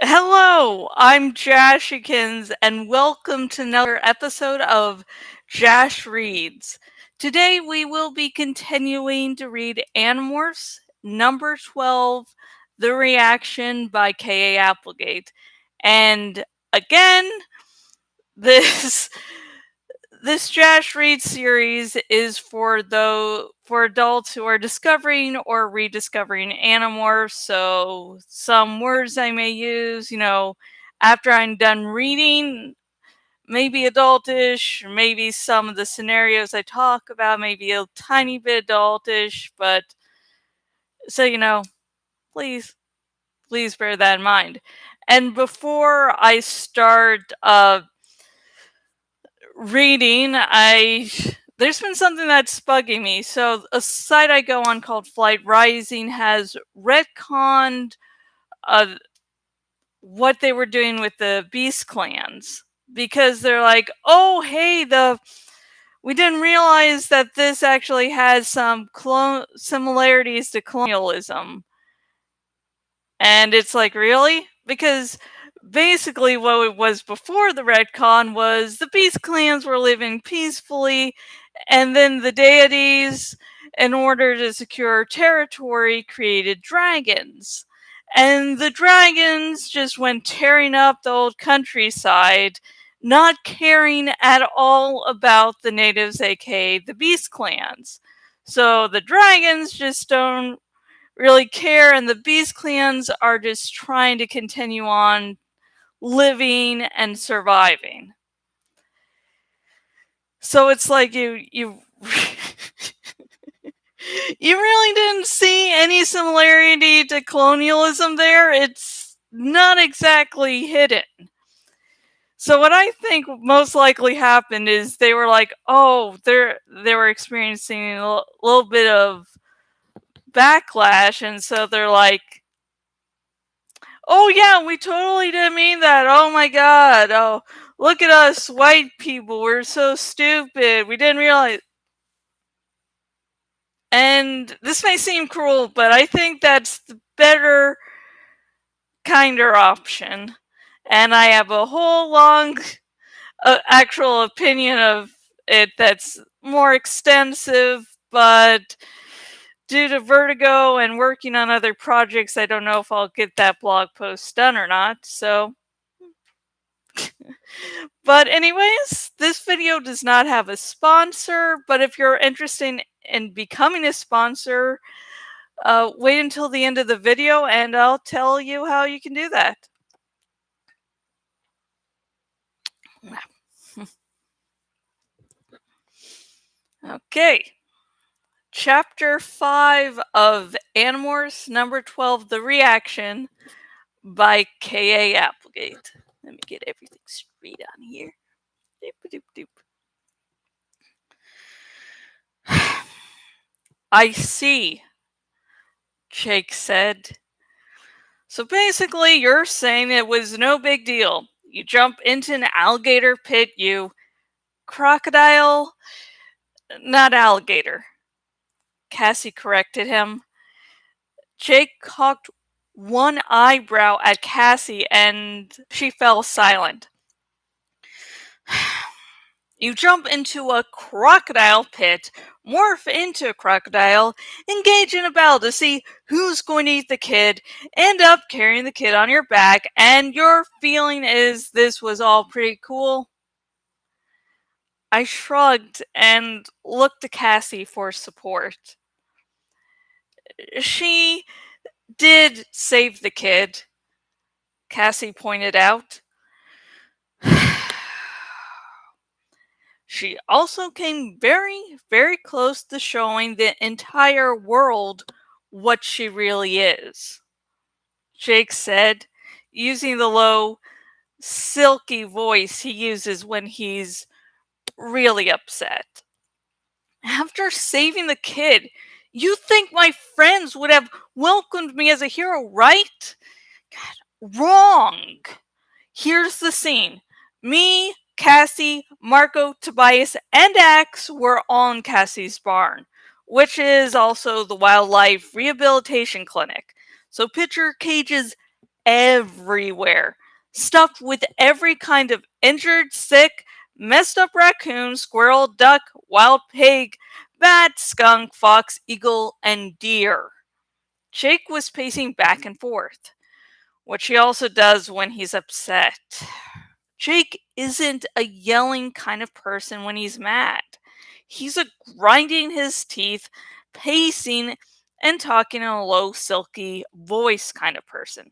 Hello, I'm Jashikins, and welcome to another episode of Jash Reads. Today we will be continuing to read Animorphs, number 12, The Reaction by K.A. Applegate. And again, this this Jash Read series is for adults who are discovering or rediscovering Animorphs. So some words I may use, after I'm done reading, maybe adultish, maybe some of the scenarios I talk about, maybe a tiny bit adultish, but so please, please bear that in mind. And before I start reading, there's been something that's bugging me. So a site I go on called Flight Rising has retconned uh, what they were doing with the Beast clans, because they're like, oh hey, the we didn't realize that this actually has some similarities to colonialism. And it's like, really? Because basically what it was before the retcon was the beast clans were living peacefully, and then the deities, in order to secure territory, created dragons. And the dragons just went tearing up the old countryside, not caring at all about the natives, aka the beast clans. So the dragons just don't really care, and the beast clans are just trying to continue on living and surviving. So it's like you you really didn't see any similarity to colonialism there. It's not exactly hidden. So what I think most likely happened is they were like, oh, they were experiencing a little bit of backlash, and so they're like, oh yeah, we totally didn't mean that. Oh my god. Oh, look at us white people. We're so stupid. We didn't realize. And this may seem cruel, but I think that's the better, kinder option. And I have a whole long actual opinion of it that's more extensive, but due to vertigo and working on other projects, I don't know if I'll get that blog post done or not. So but anyways, this video does not have a sponsor, but if you're interested in becoming a sponsor, wait until the end of the video and I'll tell you how you can do that. Okay. Chapter 5 of Animorphs, number 12, The Reaction by K.A. Applegate. Let me get everything straight on here. Doop, doop, doop. I see, Jake said. So basically, you're saying it was no big deal. You jump into an alligator pit, you crocodile, not alligator. Cassie corrected him. Jake cocked one eyebrow at Cassie and she fell silent. You jump into a crocodile pit, morph into a crocodile, engage in a battle to see who's going to eat the kid, end up carrying the kid on your back, and your feeling is this was all pretty cool? I shrugged and looked to Cassie for support. She did save the kid, Cassie pointed out. She also came very, very close to showing the entire world what she really is, Jake said, using the low, silky voice he uses when he's really upset. After saving the kid, you think my friends would have welcomed me as a hero, right? God, wrong. Here's the scene. Me, Cassie, Marco, Tobias, and Axe were on Cassie's barn, which is also the wildlife rehabilitation clinic. So picture cages everywhere, stuffed with every kind of injured, sick, messed up raccoon, squirrel, duck, wild pig, bat, skunk, fox, eagle, and deer. Jake was pacing back and forth, which he also does when he's upset. Jake isn't a yelling kind of person when he's mad. He's a grinding his teeth, pacing, and talking in a low, silky voice kind of person.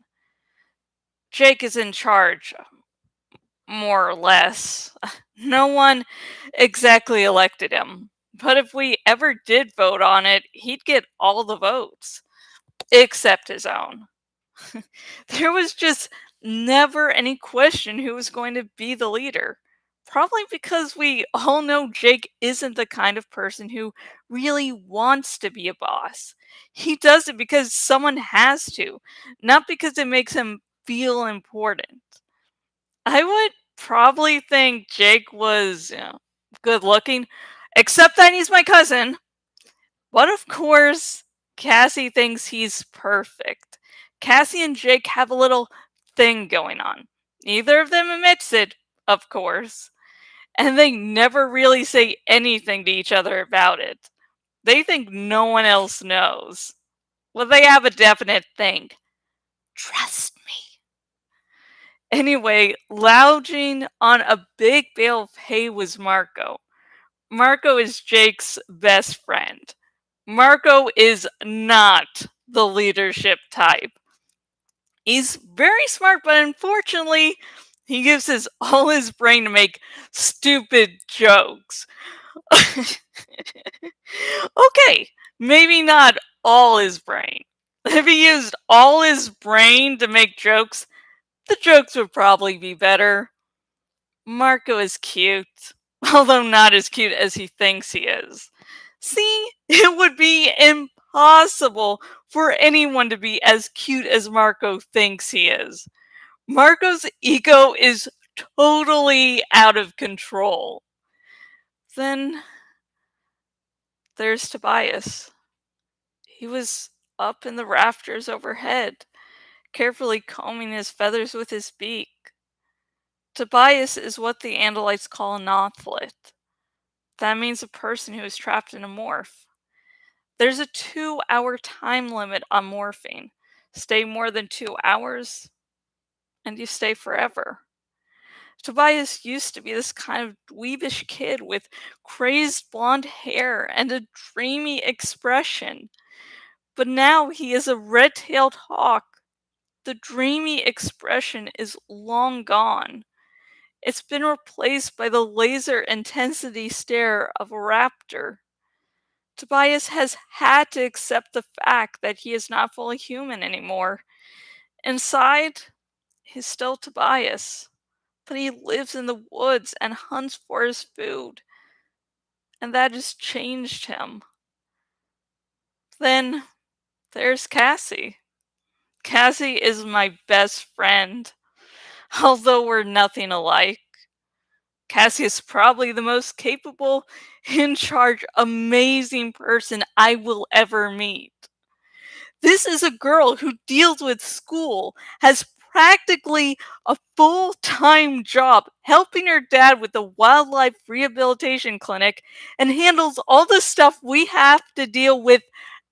Jake is in charge, more or less. No one exactly elected him. But if we ever did vote on it, he'd get all the votes, except his own. There was just never any question who was going to be the leader. Probably because we all know Jake isn't the kind of person who really wants to be a boss. He does it because someone has to, not because it makes him feel important. I would probably think Jake was, good looking, except that he's my cousin. But of course, Cassie thinks he's perfect. Cassie and Jake have a little thing going on. Neither of them admits it, of course, and they never really say anything to each other about it. They think no one else knows. Well, they have a definite thing. Trust me. Anyway, lounging on a big bale of hay was Marco. Marco is Jake's best friend. Marco is not the leadership type. He's very smart, but unfortunately, he uses all his brain to make stupid jokes. Okay, maybe not all his brain. If he used all his brain to make jokes, the jokes would probably be better. Marco is cute, although not as cute as he thinks he is. See, it would be impossible for anyone to be as cute as Marco thinks he is. Marco's ego is totally out of control. Then there's Tobias. He was up in the rafters overhead, carefully combing his feathers with his beak. Tobias is what the Andalites call a nothlit. That means a person who is trapped in a morph. There's a 2-hour time limit on morphing. Stay more than 2 hours, and you stay forever. Tobias used to be this kind of dweebish kid with crazed blonde hair and a dreamy expression. But now he is a red-tailed hawk. The dreamy expression is long gone. It's been replaced by the laser intensity stare of a raptor. Tobias has had to accept the fact that he is not fully human anymore. Inside, he's still Tobias, but he lives in the woods and hunts for his food, and that has changed him. Then there's Cassie. Cassie is my best friend, although we're nothing alike. Cassie is probably the most capable, in charge, amazing person I will ever meet. This is a girl who deals with school, has practically a full time job helping her dad with the wildlife rehabilitation clinic, and handles all the stuff we have to deal with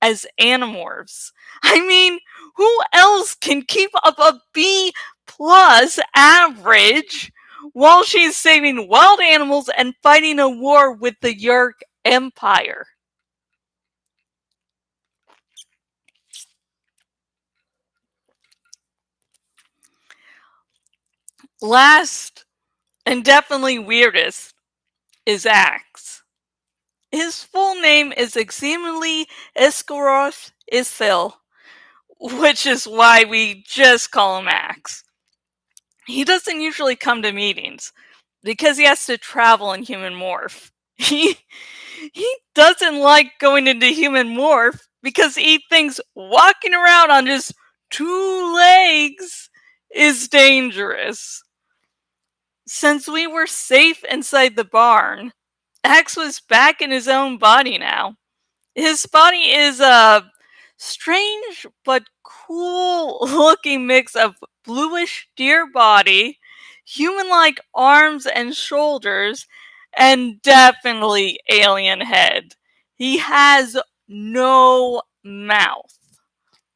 as Animorphs. I mean, who else can keep up a B plus average while she's saving wild animals and fighting a war with the Yerk Empire? Last, and definitely weirdest, is Axe. His full name is Eximili Escaroth Ithil, which is why we just call him Axe. He doesn't usually come to meetings because he has to travel in human morph. He doesn't like going into human morph because he thinks walking around on just 2 legs is dangerous. Since we were safe inside the barn, Axe was back in his own body now. His body is strange but cool looking mix of bluish deer body, human-like arms and shoulders, and definitely alien head. He has no mouth.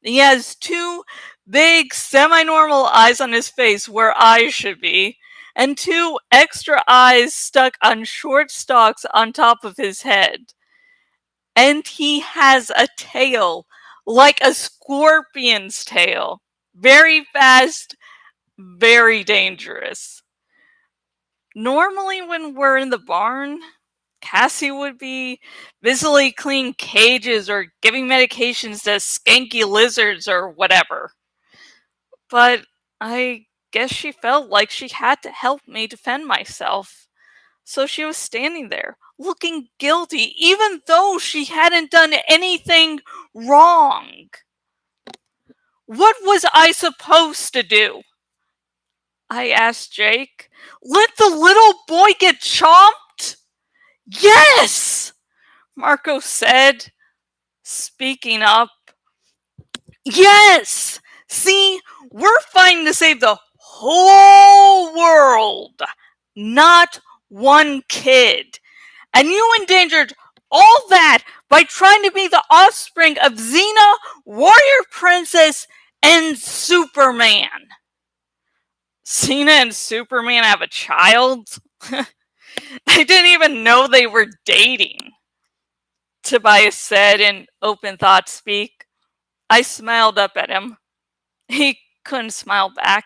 He has two big semi-normal eyes on his face where eyes should be, and two extra eyes stuck on short stalks on top of his head. And he has a tail, like a scorpion's tail. Very fast, very dangerous. Normally, when we're in the barn, Cassie would be busily cleaning cages or giving medications to skanky lizards or whatever. But I guess she felt like she had to help me defend myself. So she was standing there, looking guilty, even though she hadn't done anything wrong. What was I supposed to do? I asked Jake. Let the little boy get chomped? Yes! Marco said, speaking up. Yes! See, we're fighting to save the whole world, not one kid. And you endangered all that by trying to be the offspring of Xena, Warrior Princess, and Superman. Xena and Superman have a child? I didn't even know they were dating, Tobias said in open thought speak. I smiled up at him. He couldn't smile back,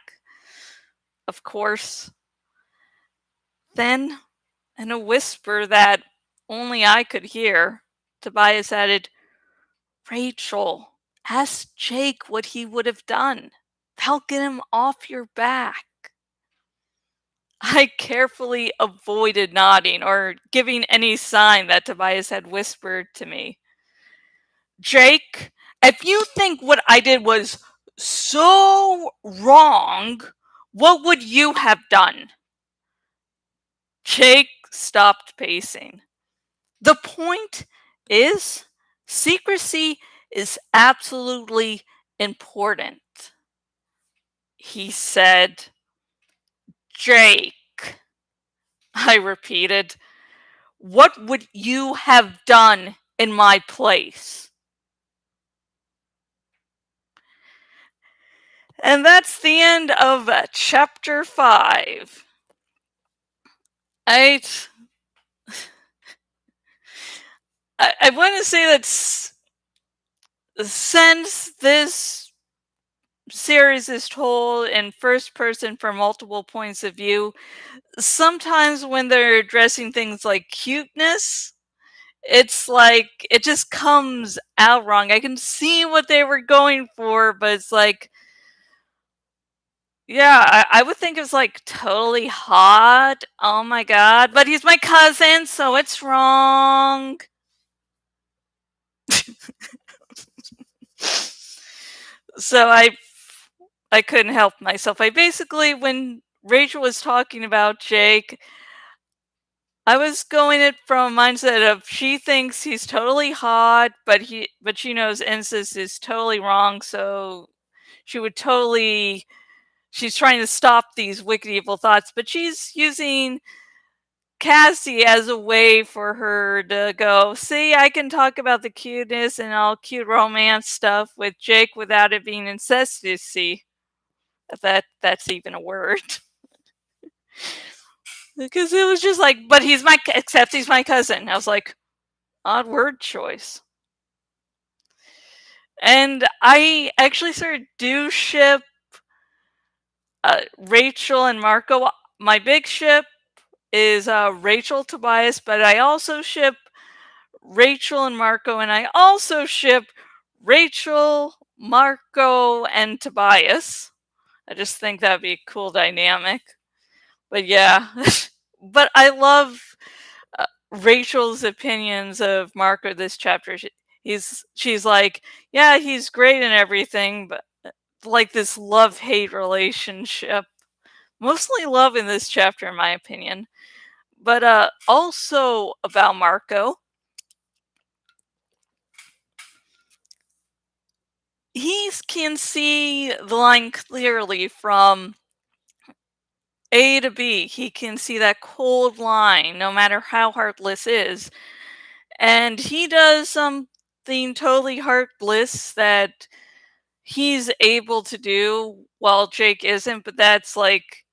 of course. Then, in a whisper that only I could hear, Tobias added, Rachel, ask Jake what he would have done. That'll get him off your back. I carefully avoided nodding or giving any sign that Tobias had whispered to me. Jake, if you think what I did was so wrong, what would you have done? Jake stopped pacing. The point is, secrecy is absolutely important, he said. Jake, I repeated, what would you have done in my place? And that's the end of chapter 5. I want to say that since this series is told in first person from multiple points of view, sometimes when they're addressing things like cuteness, it's like it just comes out wrong. I can see what they were going for, but it's like, yeah, I would think it was like totally hot. Oh my god. But he's my cousin, so it's wrong. So I couldn't help myself. I basically, when Rachel was talking about Jake, I was going it from a mindset of she thinks he's totally hot, but she knows incest is totally wrong, so she would totally she's trying to stop these wicked evil thoughts, but she's using Cassie as a way for her to go, see, I can talk about the cuteness and all cute romance stuff with Jake without it being incestuousy. If that's even a word. Because it was just like, but except he's my cousin. I was like, odd word choice. And I actually sort of do ship Rachel and Marco. My big ship is Rachel Tobias, but I also ship Rachel and Marco, and I also ship Rachel, Marco, and Tobias. I just think that'd be a cool dynamic. But yeah, but I love Rachel's opinions of Marco this chapter. She's like, yeah, he's great and everything, but like this love-hate relationship. Mostly love in this chapter, in my opinion. But also about Marco. he can see the line clearly from A to B. He can see that cold line, no matter how heartless is. And he does something totally heartless that he's able to do while Jake isn't, but that's like,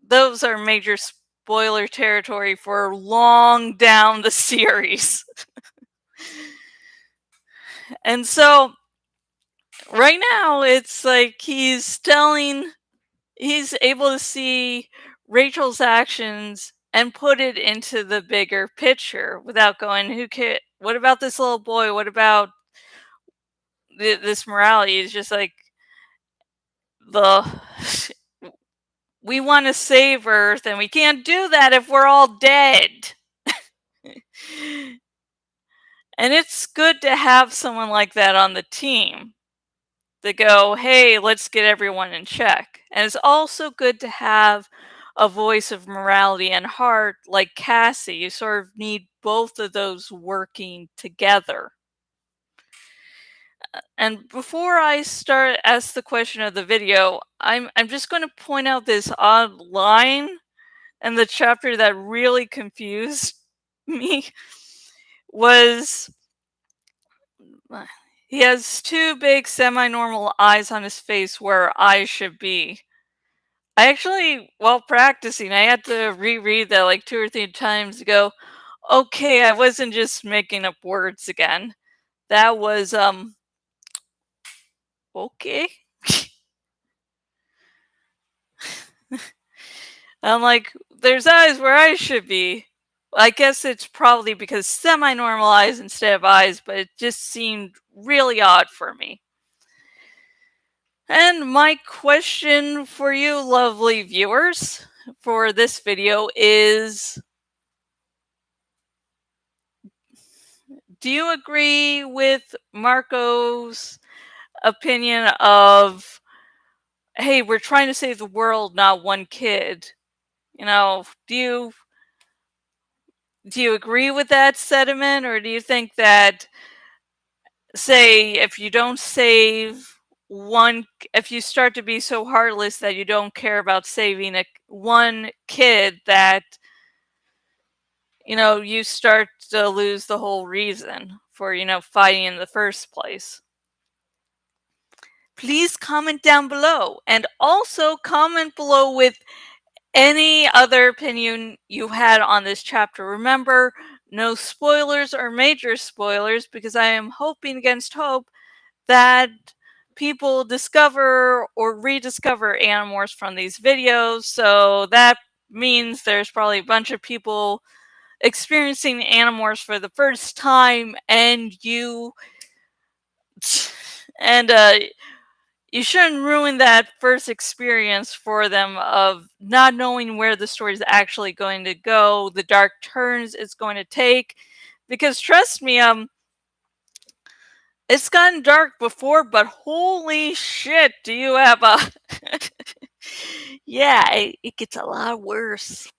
those are major spoiler territory for long down the series. And so right now it's like he's able to see Rachel's actions and put it into the bigger picture without going, who cares? What about this little boy? What about this morality? It's just like, the we want to save Earth, and we can't do that if we're all dead. And it's good to have someone like that on the team to go, hey, let's get everyone in check. And it's also good to have a voice of morality and heart like Cassie. You sort of need both of those working together. And before I ask the question of the video, I'm just going to point out this odd line in the chapter that really confused me. Was he has two big semi-normal eyes on his face where eyes should be. I actually, while practicing, I had to reread that like 2 or 3 times to go, okay, I wasn't just making up words again. That was okay. I'm like, there's eyes where eyes should be. I guess it's probably because semi-normal eyes instead of eyes, but it just seemed really odd for me. And my question for you, lovely viewers, for this video is, do you agree with Marco's opinion of, hey, we're trying to save the world, not one kid? You know, do you agree with that sentiment, or do you think that, say, if you don't save one, if you start to be so heartless that you don't care about saving one kid, that you start to lose the whole reason for fighting in the first place? Please comment down below, and also comment below with any other opinion you had on this chapter. Remember, no spoilers or major spoilers, because I am hoping against hope that people discover or rediscover Animorphs from these videos. So that means there's probably a bunch of people experiencing Animorphs for the first time, and and you shouldn't ruin that first experience for them of not knowing where the story is actually going to go, the dark turns it's going to take. Because trust me, it's gotten dark before, but holy shit, do you have a yeah, it gets a lot worse.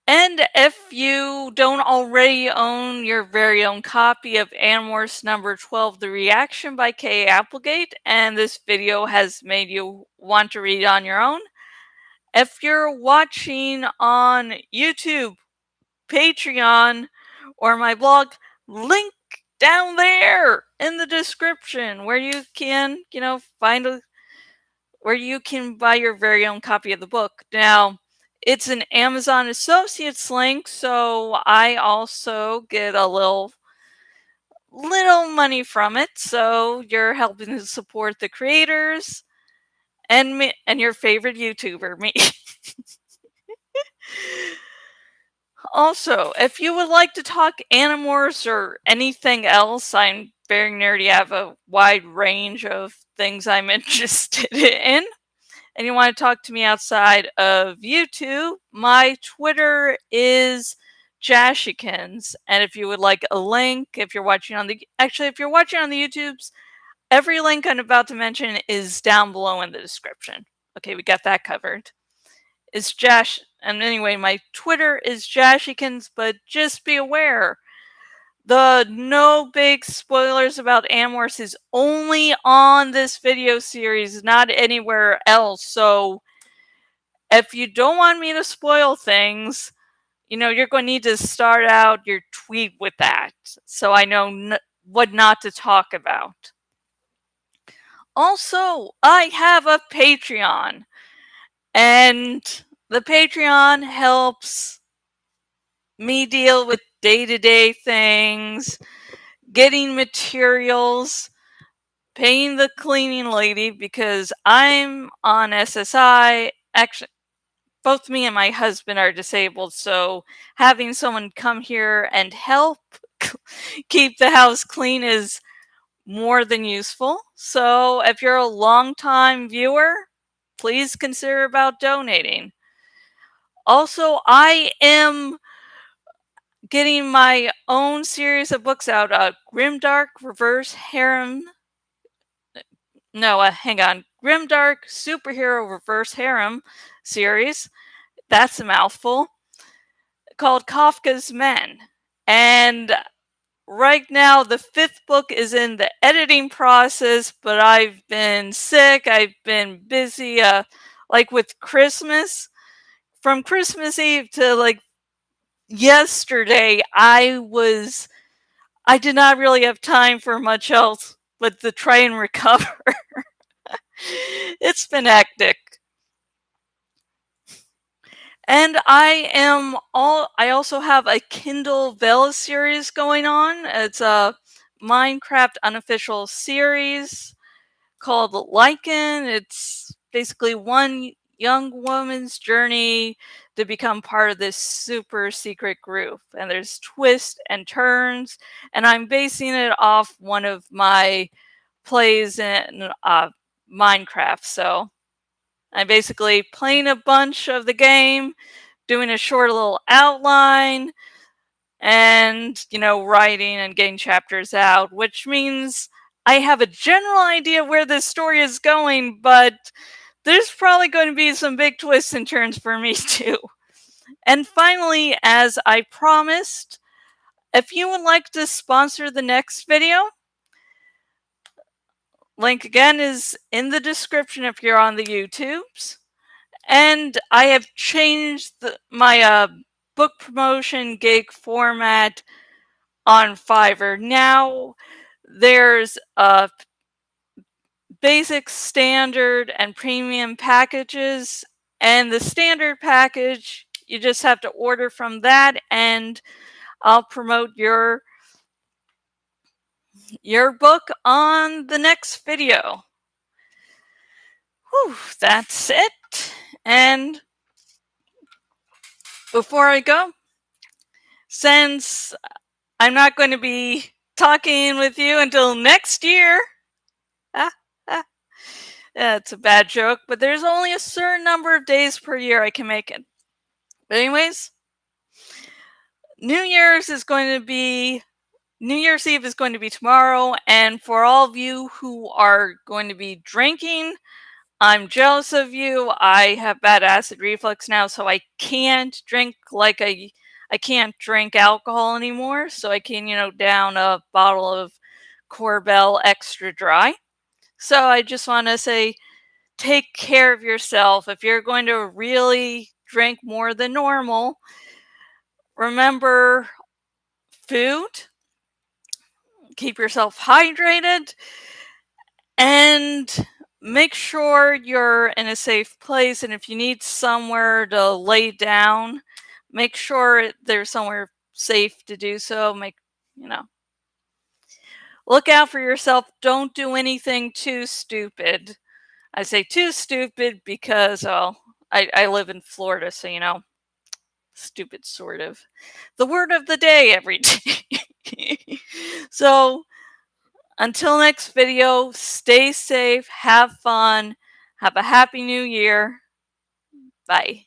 And if you don't already own your very own copy of Animorphs number 12, The Reaction by K. Applegate, and this video has made you want to read on your own, if you're watching on YouTube, Patreon, or my blog, link down there in the description where you can, where you can buy your very own copy of the book. Now, it's an Amazon Associates link, so I also get a little money from it. So you're helping to support the creators and me and your favorite YouTuber, me. Also, if you would like to talk Animorphs or anything else, I'm very nerdy. I have a wide range of things I'm interested in. And you want to talk to me outside of YouTube, my Twitter is Jashikins. And if you would like a link, if you're watching on the YouTubes, every link I'm about to mention is down below in the description. Okay, we got that covered. It's Jash, and anyway, my Twitter is Jashikins, but just be aware The no big spoilers about Animorphs is only on this video series, not anywhere else. So if you don't want me to spoil things, you're going to need to start out your tweet with that, so I know what not to talk about. Also, I have a Patreon, and the Patreon helps me deal with day-to-day things, getting materials, paying the cleaning lady because I'm on SSI. Actually, both me and my husband are disabled, so having someone come here and help keep the house clean is more than useful. So if you're a long-time viewer, please consider about donating. Also, I am getting my own series of books out, Grimdark Reverse Harem. No, hang on. Grimdark Superhero Reverse Harem series. That's a mouthful. Called Kafka's Men. And right now, the 5th book is in the editing process, but I've been sick. I've been busy, like with Christmas. From Christmas Eve to like yesterday, I did not really have time for much else but to try and recover. It's been hectic. And I also have a Kindle Vella series going on. It's a Minecraft unofficial series called Lycan. It's basically one young woman's journey to become part of this super secret group. And there's twists and turns. And I'm basing it off one of my plays in Minecraft. So I'm basically playing a bunch of the game, doing a short little outline, and, writing and getting chapters out, which means I have a general idea where this story is going, but there's probably going to be some big twists and turns for me too. And finally, as I promised, if you would like to sponsor the next video, link again is in the description if you're on the YouTubes. And I have changed my book promotion gig format on Fiverr. Now there's basic, standard, and premium packages. And the standard package, you just have to order from that, and I'll promote your book on the next video. Whew, that's it. And before I go, since I'm not going to be talking with you until next year. Ah, ah. It's a bad joke, but there's only a certain number of days per year I can make it. But anyways, New Year's Eve is going to be tomorrow, and for all of you who are going to be drinking, I'm jealous of you. I have bad acid reflux now, so I can't drink I can't drink alcohol anymore, so I can, down a bottle of Corbel Extra Dry. So I just want to say, take care of yourself. If you're going to really drink more than normal, remember food, keep yourself hydrated, and make sure you're in a safe place. And if you need somewhere to lay down, make sure there's somewhere safe to do so. Look out for yourself. Don't do anything too stupid. I say too stupid because, I live in Florida, so, stupid sort of. The word of the day every day. So, until next video, stay safe, have fun, have a happy new year. Bye.